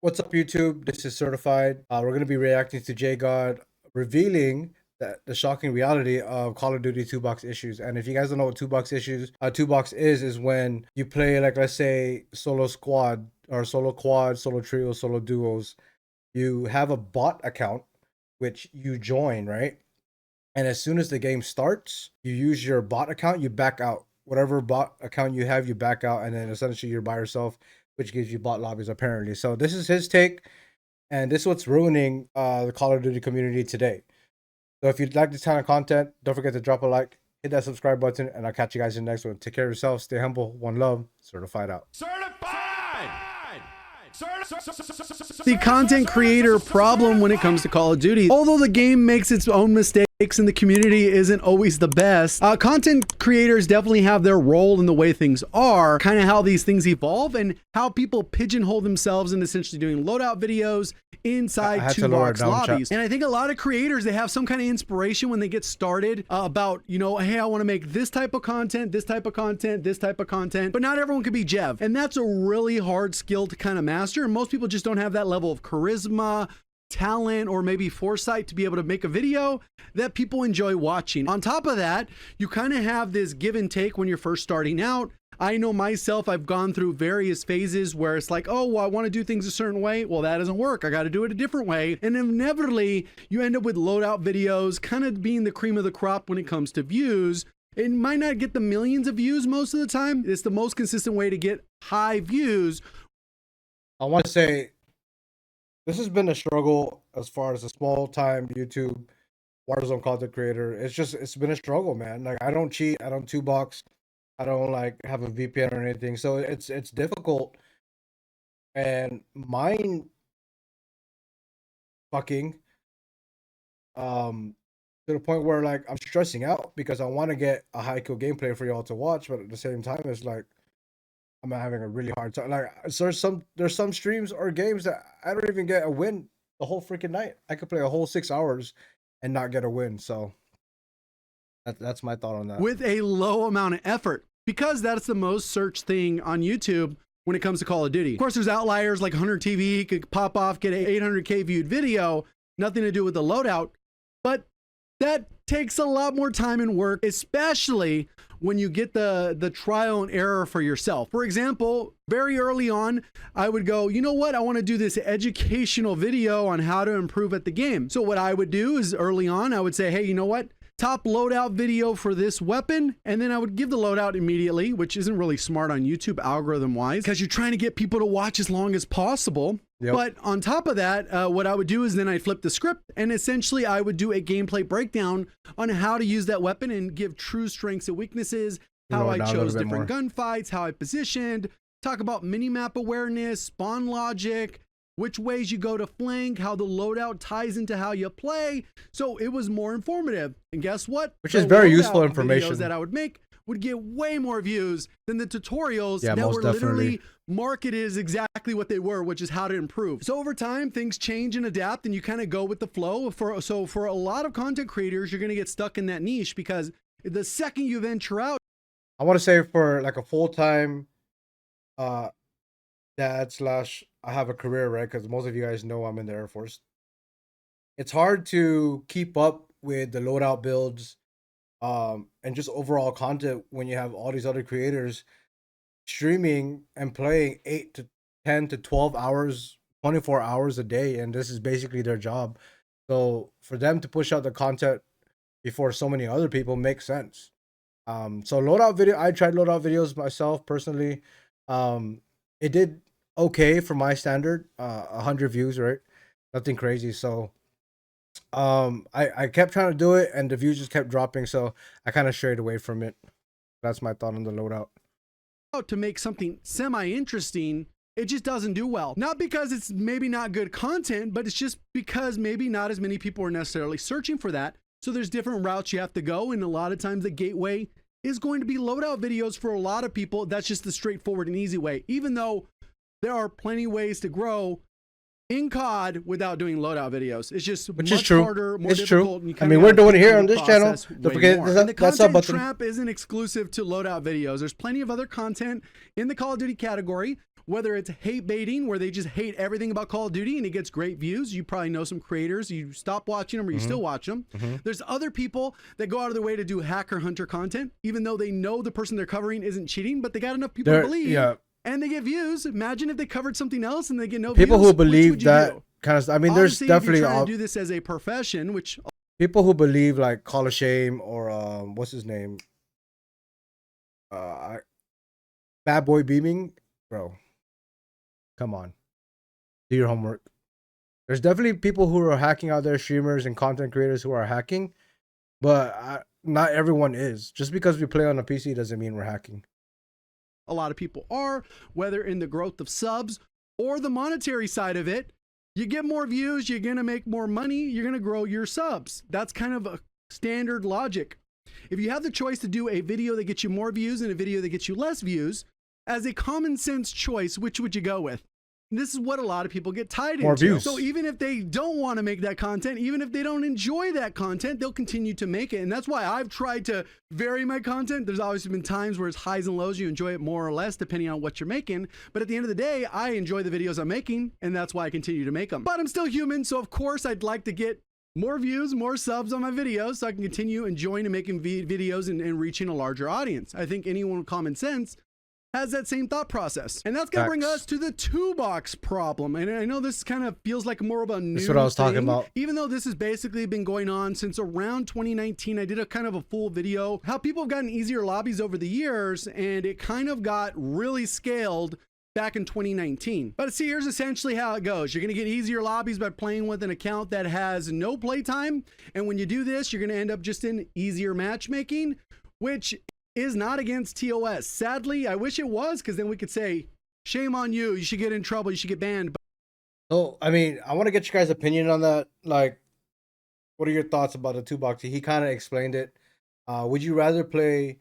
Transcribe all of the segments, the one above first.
What's up, YouTube? This is Certified. We're going to be reacting to JGOD revealing the shocking reality of Call of Duty 2-box issues. And if you guys don't know what 2-box issues, 2-box is when you play, like, let's say solo squad or solo quad, solo trio, solo duos. You have a bot account which you join, right? And as soon as the game starts, you use your bot account, you back out. Whatever bot account you have, you back out, and then essentially you're by yourself, which gives you bot lobbies apparently. So this is his take, and this is what's ruining the Call of Duty community today. So if you'd like this kind of content, don't forget to drop a like, hit that subscribe button, and I'll catch you guys in the next one. Take care of yourself, stay humble, one love, Certified out. The content creator problem when it comes to Call of Duty. Although the game makes its own mistakes and the community isn't always the best, content creators definitely have their role in the way things are, kind of how these things evolve and how people pigeonhole themselves in essentially doing loadout videos inside 2-box lobbies. And I think a lot of creators, they have some kind of inspiration when they get started about, you know, hey, I want to make this type of content, this type of content, this type of content, but not everyone can be Jev. And that's a really hard skill to kind of master. And most people just don't have that level of charisma, talent, or maybe foresight to be able to make a video that people enjoy watching. On top of that, you kind of have this give and take when you're first starting out. I know myself, I've gone through various phases where it's like, oh, well, I want to do things a certain way. Well, that doesn't work. I got to do it a different way. And inevitably, you end up with loadout videos kind of being the cream of the crop when it comes to views. It might not get the millions of views most of the time. It's the most consistent way to get high views. I want to say this has been a struggle as far as a small-time YouTube warzone content creator. It's been a struggle, man. Like, I don't cheat, I don't 2-box, I don't like have a VPN or anything, so it's difficult. And mind fucking to the point where, like, I'm stressing out because I want to get a high kill gameplay for y'all to watch, but at the same time, it's like I'm having a really hard time. Like, so there's some streams or games that I don't even get a win the whole freaking night. I could play a whole 6 hours and not get a win. So that's my thought on that. With a low amount of effort, because that's the most searched thing on YouTube when it comes to Call of Duty. Of course, there's outliers like Hunter TV could pop off, get an 800K viewed video, nothing to do with the loadout, but that takes a lot more time and work, especially when you get the trial and error for yourself. For example, very early on, I would go, you know what? I want to do this educational video on how to improve at the game. So what I would do is early on, I would say, hey, you know what? Top loadout video for this weapon, and then I would give the loadout immediately, which isn't really smart on YouTube algorithm wise because you're trying to get people to watch as long as possible. Yep. But on top of that, what I would do is then I'd flip the script and essentially I would do a gameplay breakdown on how to use that weapon and give true strengths and weaknesses, how I chose different gunfights, how I positioned, talk about minimap awareness, spawn logic, which ways you go to flank, how the loadout ties into how you play. So it was more informative. And guess what? Which is very useful information that I would make would get way more views than the tutorials that were literally marketed as exactly what they were, which is how to improve. So over time, things change and adapt, and you kind of go with the flow. So for a lot of content creators, you're going to get stuck in that niche because the second you venture out, I want to say for like a full-time dad slash I have a career, right? Because most of you guys know I'm in the Air Force. It's hard to keep up with the loadout builds and just overall content when you have all these other creators streaming and playing 8 to 10 to 12 hours, 24 hours a day, and this is basically their job. So for them to push out the content before so many other people makes sense. So loadout video, I tried loadout videos myself personally. It did okay for my standard, 100 views, right? Nothing crazy. So I kept trying to do it and the views just kept dropping, so I kind of strayed away from it. That's my thought on the loadout. To make something semi-interesting, it just doesn't do well. Not because it's maybe not good content, but it's just because maybe not as many people are necessarily searching for that. So there's different routes you have to go, and a lot of times the gateway is going to be loadout videos for a lot of people. That's just the straightforward and easy way, even though there are plenty of ways to grow in COD without doing loadout videos. It's just much harder, more difficult. I mean, we're doing it here on this channel. Don't forget, the content trap isn't exclusive to loadout videos. There's plenty of other content in the Call of Duty category whether it's hate baiting, where they just hate everything about Call of Duty and it gets great views. You probably know some creators, you stop watching them or you still watch them. There's other people that go out of their way to do hacker hunter content, even though they know the person they're covering isn't cheating, but they got enough people to believe and they get views. Imagine if they covered something else and they get no people views. Who believe that kind of stuff. I mean, obviously, there's definitely if you're trying to do this as a profession, which people who believe like Call of Shame or what's his name, Bad Boy Beaming, bro. Come on, do your homework. There's definitely people who are hacking out there, streamers and content creators who are hacking, but not everyone is. Just because we play on a PC doesn't mean we're hacking. A lot of people are, whether in the growth of subs or the monetary side of it. You get more views, you're going to make more money, you're going to grow your subs. That's kind of a standard logic. If you have the choice to do a video that gets you more views and a video that gets you less views, as a common sense choice, which would you go with? And this is what a lot of people get tied more into. Views. So even if they don't want to make that content, even if they don't enjoy that content, they'll continue to make it. And that's why I've tried to vary my content. There's obviously been times where it's highs and lows. You enjoy it more or less depending on what you're making. But at the end of the day, I enjoy the videos I'm making, and that's why I continue to make them. But I'm still human, so of course I'd like to get more views, more subs on my videos so I can continue enjoying and making videos and reaching a larger audience. I think anyone with common sense has that same thought process. And that's going to bring us to the 2-box problem. And I know this kind of feels like more of a new That's what I was talking about. Even though this has basically been going on since around 2019, I did a kind of a full video, how people have gotten easier lobbies over the years, and it kind of got really scaled back in 2019. But see, here's essentially how it goes. You're going to get easier lobbies by playing with an account that has no playtime. And when you do this, you're going to end up just in easier matchmaking, which is not against TOS. Sadly, I wish it was, because then we could say, shame on you, you should get in trouble, you should get banned. So, I mean, I want to get your guys' opinion on that. Like, what are your thoughts about the 2-box? He kind of explained it. Would you rather play,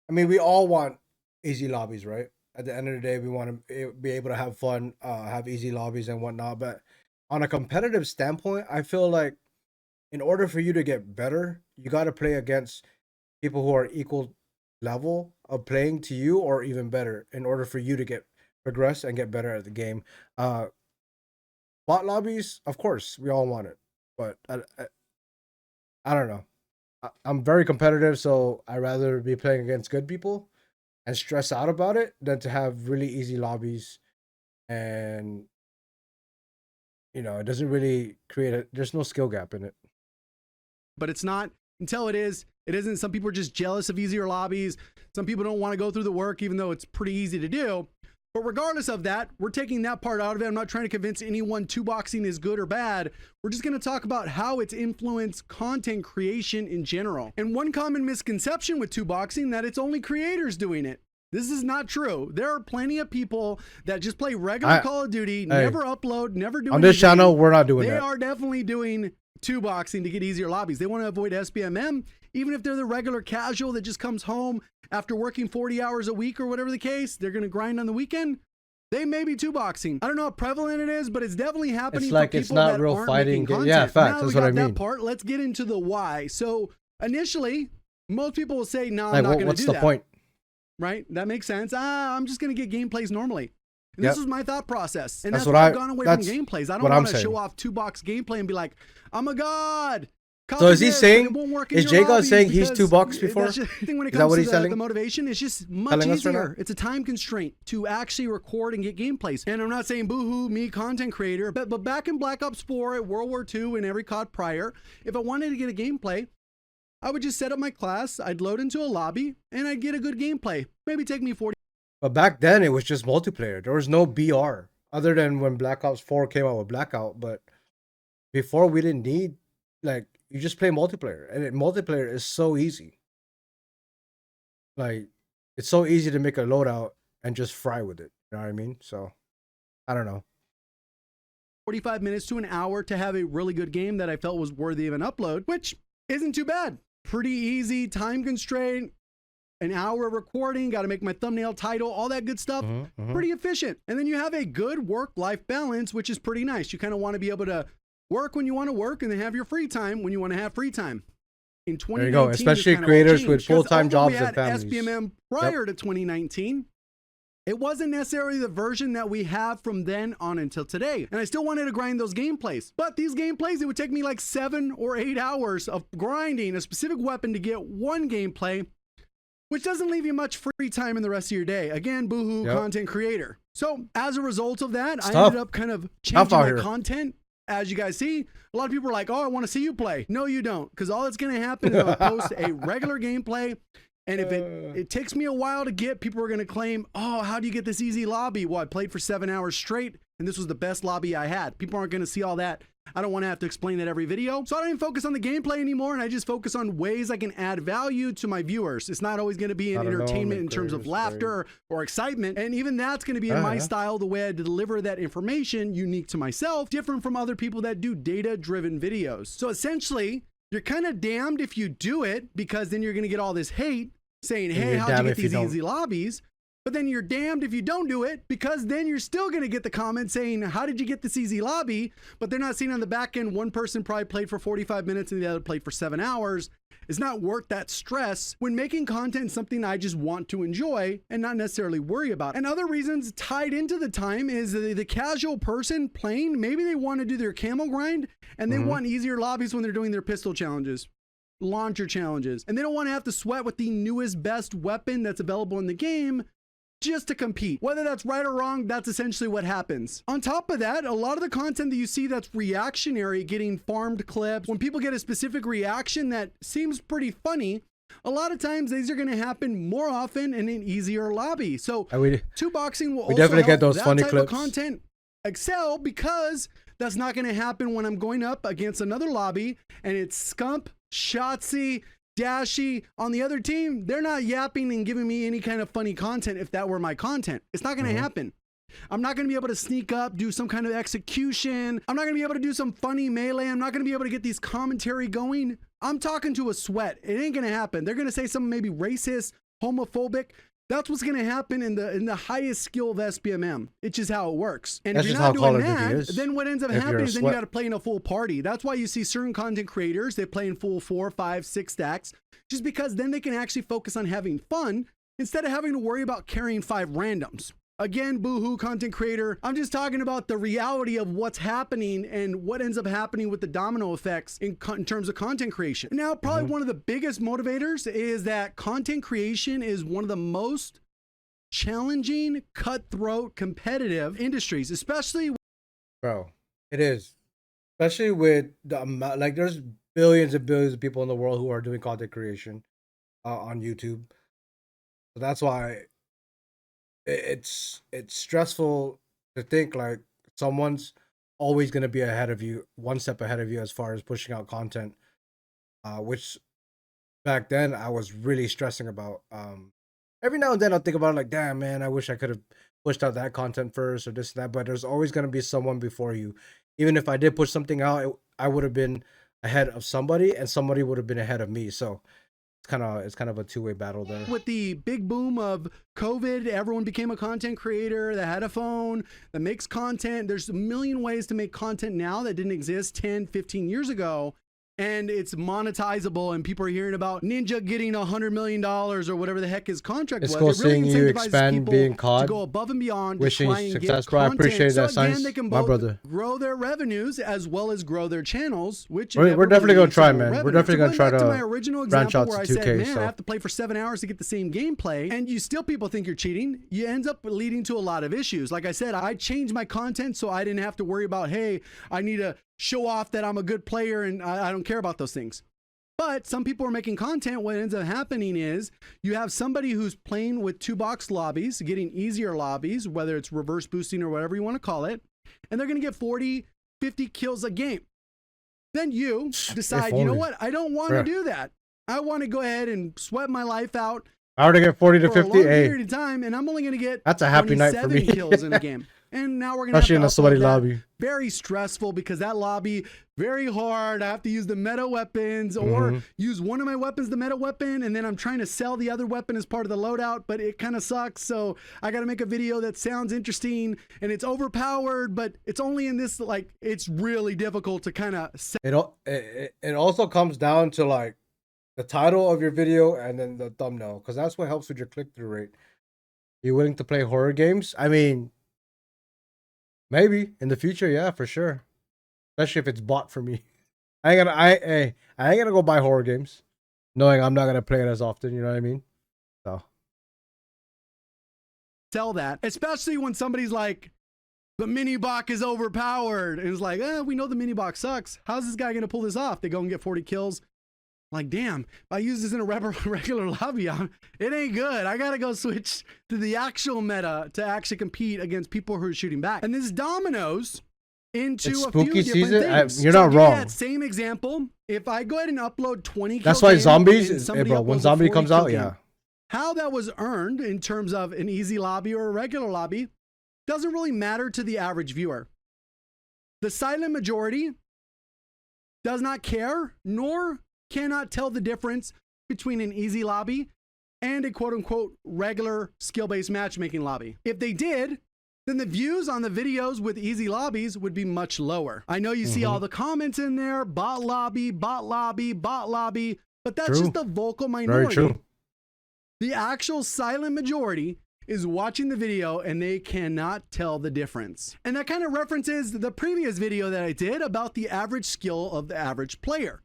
I mean, we all want easy lobbies, right? At the end of the day, we want to be able to have fun, have easy lobbies and whatnot. But on a competitive standpoint, I feel like in order for you to get better, you got to play against people who are equal level of playing to you or even better in order for you to get progress and get better at the game. Bot lobbies, of course, we all want it, but I don't know. I'm very competitive, so I'd rather be playing against good people and stress out about it than to have really easy lobbies. And you know, it doesn't really there's no skill gap in it. But it's not until it is. It isn't. Some people are just jealous of easier lobbies. Some people don't want to go through the work, even though it's pretty easy to do. But regardless of that, we're taking that part out of it. I'm not trying to convince anyone 2-boxing is good or bad. We're just going to talk about how it's influenced content creation in general. And one common misconception with 2-boxing, that it's only creators doing it. This is not true. There are plenty of people that just play regular Call of Duty, never upload, never do anything. On this channel, we're not doing that. They are definitely doing 2-boxing to get easier lobbies. They want to avoid SBMM. Even if they're the regular casual that just comes home after working 40 hours a week or whatever the case, they're going to grind on the weekend. They may be 2-boxing. I don't know how prevalent it is, but it's definitely happening. It's like for people it's not that real aren't fighting. making content. Yeah, facts. Now That's we what I got that mean. part. Let's get into the why. So initially, most people will say, "No, like, I'm not going to do what's the that." point? Right? That makes sense. I'm just going to get gameplays normally. And this was my thought process. And that's why I've gone away from gameplays. I don't want to show off 2-box gameplay and be like, I'm a god. So is he saying, is JGOD saying he's 2-box before? Is that what he's telling? The motivation is just much easier. It's a time constraint to actually record and get gameplays. And I'm not saying boohoo, me, content creator, but back in Black Ops 4, at World War II, and every COD prior, if I wanted to get a gameplay, I would just set up my class, I'd load into a lobby, and I'd get a good gameplay. Maybe take me 40. But back then, it was just multiplayer. There was no BR, other than when Black Ops 4 came out with Blackout. But before, we didn't need, like, you just play multiplayer. And multiplayer is so easy. Like, it's so easy to make a loadout and just fry with it. You know what I mean? So, I don't know. 45 minutes to an hour to have a really good game that I felt was worthy of an upload, which isn't too bad. Pretty easy, time constraint, an hour of recording, got to make my thumbnail, title, all that good stuff. Pretty efficient. And then you have a good work-life balance, which is pretty nice. You kind of want to be able to work when you want to work and then have your free time when you want to have free time. In 2019, there you go. Especially creators with full-time jobs and families. SBMM prior to 2019, It wasn't necessarily the version that we have from then on until today. And I still wanted to grind those gameplays. But these gameplays, it would take me like 7 or 8 hours of grinding a specific weapon to get one gameplay, which doesn't leave you much free time in the rest of your day. Again, boohoo, content creator. So as a result of that, I ended up kind of changing my content. As you guys see, a lot of people are like, oh, I want to see you play. No, you don't. Because all that's going to happen is I'll post a regular gameplay. And if it takes me a while to get, people are going to claim, oh, how do you get this easy lobby? Well, I played for 7 hours straight, and this was the best lobby I had. People aren't going to see all that. I don't want to have to explain that every video. So I don't even focus on the gameplay anymore, and I just focus on ways I can add value to my viewers. It's not always going to be an entertainment in terms of laughter or excitement. And even that's going to be in my style, the way I deliver that information, unique to myself, different from other people that do data-driven videos. So essentially, you're kind of damned if you do it, because then you're going to get all this hate saying, hey, how'd you get these easy lobbies? But then you're damned if you don't do it, because then you're still going to get the comment saying, how did you get this easy lobby? But they're not seeing on the back end, one person probably played for 45 minutes and the other played for 7 hours. It's not worth that stress when making content something I just want to enjoy and not necessarily worry about. And other reasons tied into the time is the casual person playing, maybe they want to do their camel grind and they want easier lobbies when they're doing their pistol challenges, launcher challenges, and they don't want to have to sweat with the newest best weapon that's available in the game just to compete. Whether that's right or wrong, that's essentially what happens. On top of that, a lot of the content that you see that's reactionary, getting farmed clips, when people get a specific reaction that seems pretty funny, a lot of times these are going to happen more often in an easier lobby. So two boxing will also definitely help get those that funny type clips of content excel, because that's not going to happen when I'm going up against another lobby and it's Scump, Shotzi, Dashy on the other team. They're not yapping and giving me any kind of funny content. If that were my content, it's not going to happen. I'm not going to be able to sneak up, do some kind of execution. I'm not going to be able to do some funny melee. I'm not going to be able to get these commentary going. I'm talking to a sweat. It ain't going to happen. They're going to say something maybe racist, homophobic. That's what's going to happen in the highest skill of SBMM. It's just how it works. And if you're not doing that, then what ends up happening is then you got to play in a full party. That's why you see certain content creators, they play in full 4, 5, 6 stacks, just because then they can actually focus on having fun instead of having to worry about carrying 5 randoms. Again, boohoo content creator, I'm just talking about the reality of what's happening and what ends up happening with the domino effects in terms of content creation. Now, probably one of the biggest motivators is that content creation is one of the most challenging, cutthroat, competitive industries, especially. Bro, it is. Especially with the amount, like there's billions and billions of people in the world who are doing content creation on YouTube. So that's why it's stressful to think like someone's always going to be ahead of you, one step ahead of you as far as pushing out content, which back then I was really stressing about. Every now and then I'll think about it like, damn man, I wish I could have pushed out that content first or this and that, but there's always going to be someone before you. Even if I did push something out, I would have been ahead of somebody and somebody would have been ahead of me. So it's kind of a two-way battle there. With the big boom of COVID, everyone became a content creator that had a phone that makes content. There's a million ways to make content now that didn't exist 10, 15 years ago. And it's monetizable, and people are hearing about Ninja getting $100 million or whatever the heck his contract was. It's cool seeing you expand being COD. To go above and beyond. Wishing to try and success, get bro. I content. appreciate so that, Science. Again, they can my both brother. grow their revenues as well as grow their channels, which we're definitely gonna try, man. We're definitely gonna try to my original branch example out where to 2K. I said, man, I have to play for 7 hours to get the same gameplay, and you still people think you're cheating. You end up leading to a lot of issues. Like I said, I changed my content so I didn't have to worry about, hey, I need to show off that I'm a good player, and I don't care about those things. But some people are making content. What ends up happening is you have somebody who's playing with 2-box lobbies, getting easier lobbies, whether it's reverse boosting or whatever you want to call it, and they're going to get 40, 50 kills a game. Then you decide, you know what? I don't want to do that. I want to go ahead and sweat my life out. I already get 40 to 50 for a long period of time, and I'm only going to get that's a happy night for me. kills in a game. And now we're going to especially in a sweaty lobby. Very stressful because that lobby, very hard. I have to use the meta weapons or use one of my weapons, the meta weapon, and then I'm trying to sell the other weapon as part of the loadout, but it kind of sucks. So I got to make a video that sounds interesting and it's overpowered, but it's only in this, like, it's really difficult to kind of it also comes down to like the title of your video and then the thumbnail, because that's what helps with your click-through rate. You willing to play horror games? I mean, maybe in the future, yeah, for sure. Especially if it's bought for me. I ain't gonna go buy horror games, knowing I'm not gonna play it as often. You know what I mean? So Tell that, especially when somebody's like, the mini bot is overpowered, and it's like, we know the mini bot sucks. How's this guy gonna pull this off? They go and get 40 kills. Like, damn, if I use this in a regular lobby, it ain't good. I gotta go switch to the actual meta to actually compete against people who are shooting back. And this dominoes into it's a spooky few different season. things. You're So not give me wrong. that same example. If I go ahead and upload 20 That's kill why game zombies, and is, somebody bro. When uploads a zombie 40 comes kill out, game, yeah. how that was earned in terms of an easy lobby or a regular lobby doesn't really matter to the average viewer. The silent majority does not care, nor cannot tell the difference between an easy lobby and a quote-unquote regular skill-based matchmaking lobby. If they did, then the views on the videos with easy lobbies would be much lower. I know you see all the comments in there, bot lobby, bot lobby, bot lobby, but that's just the vocal minority. Very true. The actual silent majority is watching the video and they cannot tell the difference. And that kind of references the previous video that I did about the average skill of the average player.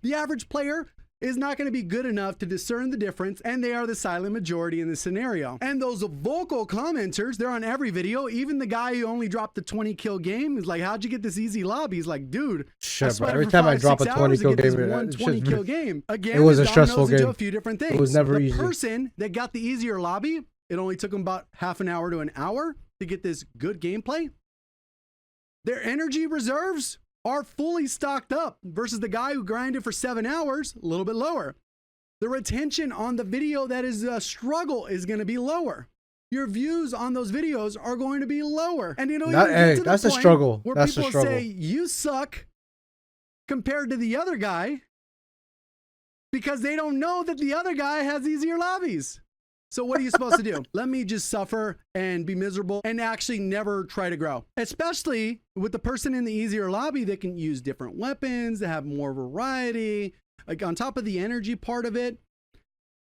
The average player is not going to be good enough to discern the difference, and they are the silent majority in this scenario. And those vocal commenters, they're on every video. Even the guy who only dropped the 20 kill game is like, how'd you get this easy lobby? He's like, dude, shit, bro. Every time I drop a 20 kill game, one 20 kill game. Again, it was a stressful game. A few different things. It was never easy. The person that got the easier lobby, it only took them about half an hour to an hour to get this good gameplay. Their energy reserves are fully stocked up versus the guy who grinded for 7 hours, a little bit lower. The retention on the video that is a struggle is going to be lower. Your views on those videos are going to be lower. And you know, that's a struggle. Where that's people a struggle. say you suck compared to the other guy because they don't know that the other guy has easier lobbies. So what are you supposed to do? Let me just suffer and be miserable and actually never try to grow. Especially with the person in the easier lobby that can use different weapons, that have more variety. Like on top of the energy part of it,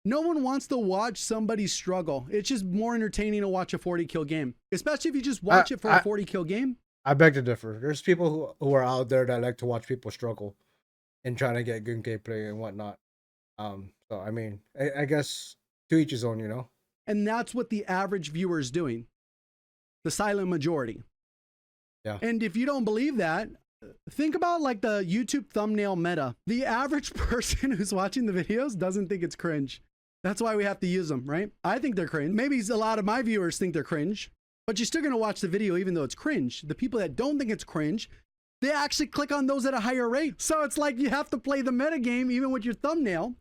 no one wants to watch somebody struggle. It's just more entertaining to watch a 40 kill game. Especially if you just watch it for a 40 kill game. I beg to differ. There's people who are out there that like to watch people struggle and trying to get good gameplay and whatnot. So I mean, I guess to each his own, you know? And that's what the average viewer is doing. The silent majority. Yeah. And if you don't believe that, think about like the YouTube thumbnail meta. The average person who's watching the videos doesn't think it's cringe. That's why we have to use them, right? I think they're cringe. Maybe a lot of my viewers think they're cringe, but you're still going to watch the video even though it's cringe. The people that don't think it's cringe, they actually click on those at a higher rate. So it's like you have to play the meta game even with your thumbnail.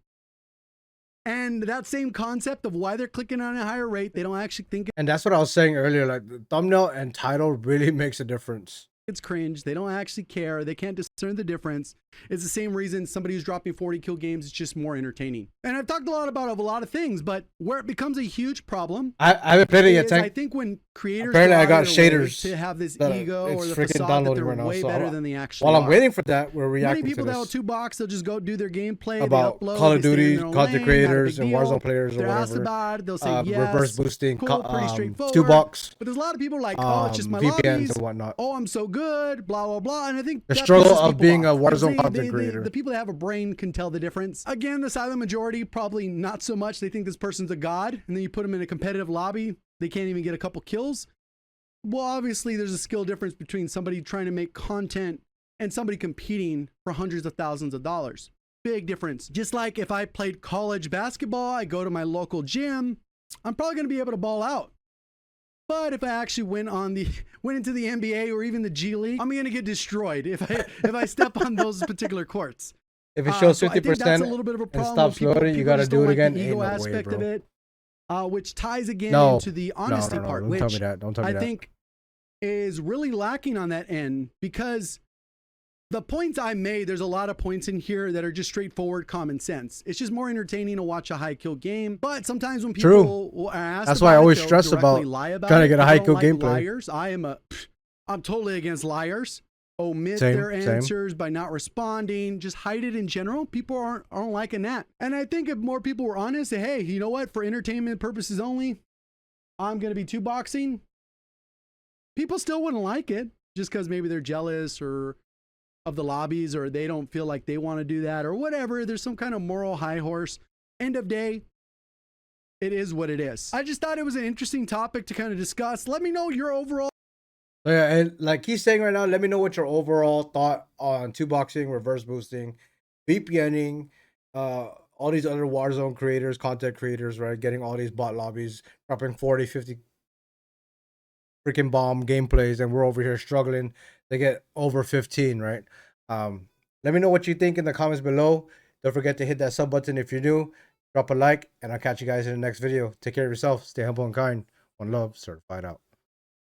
And that same concept of why they're clicking on a higher rate, they don't actually think And that's what I was saying earlier. Like the thumbnail and title really makes a difference. it's cringe. They don't actually care. They can't discern the difference. It's the same reason somebody who's dropping 40 kill games is just more entertaining. And I've talked a lot about a lot of things, but where it becomes a huge problem, I haven't played it yet. I think when creators apparently I go got out of their way shaders to have this that ego or it's the freaking facade that downloading they're right now, way so better than they actually while I'm are. waiting for that, we're reacting Many people to that this. have $2, they'll just go do their gameplay About they upload, Call of they stay in Duty, their own content lane, creators, not a and big deal. Warzone players or They're asked whatever. about it, they'll say yes. Reverse boosting, Cool, pretty straightforward. $2. But there's a lot of people like, oh, it's just my VPNs lobbies. and whatnot. Oh, I'm so good, blah, blah, blah. And I think The that struggle pisses of people being a off. Warzone They- content creator. The people that have a brain can tell the difference. Again, the silent majority, probably not so much. They think this person's a god, and then you put them in a competitive lobby, they can't even get a couple kills. Well, obviously, there's a skill difference between somebody trying to make content and somebody competing for hundreds of thousands of dollars. Big difference. Just like if I played college basketball, I go to my local gym, I'm probably going to be able to ball out. But if I actually went into the NBA or even the G League, I'm going to get destroyed if I step on those particular courts. If it shows So I think 50% that's a little bit of a and problem. stops loading, you got to just do don't it like again. The Ain't ego no way, aspect bro. of it, which ties again No. into the honesty no, part, don't which tell me that. Don't tell me I that. think is really lacking on that end, because the points I made, there's a lot of points in here that are just straightforward common sense. It's just more entertaining to watch a high kill game. But sometimes when people are asked, That's why I about always it, they'll stress directly about lie about trying to it. get a I high don't kill like gameplay. Liars. I'm totally against liars. Omit their answers by not responding. Just hide it in general. People aren't liking that. And I think if more people were honest, say, hey, you know what? For entertainment purposes only, I'm going to be two boxing, people still wouldn't like it just because maybe they're jealous or of the lobbies, or they don't feel like they want to do that or whatever. There's some kind of moral high horse. End of day, it is what it is. I just thought it was an interesting topic to kind of discuss. Let me know your overall. Yeah, and like he's saying right now, let me know what your overall thought on two boxing, reverse boosting, VPNing, all these other Warzone creators, content creators, right? Getting all these bot lobbies, dropping 40, 50 freaking bomb gameplays, and we're over here struggling to get over 15, right? Let me know what you think in the comments below. Don't forget to hit that sub button if you're new. Drop a like, and I'll catch you guys in the next video. Take care of yourself. Stay humble and kind. One love. Certified out.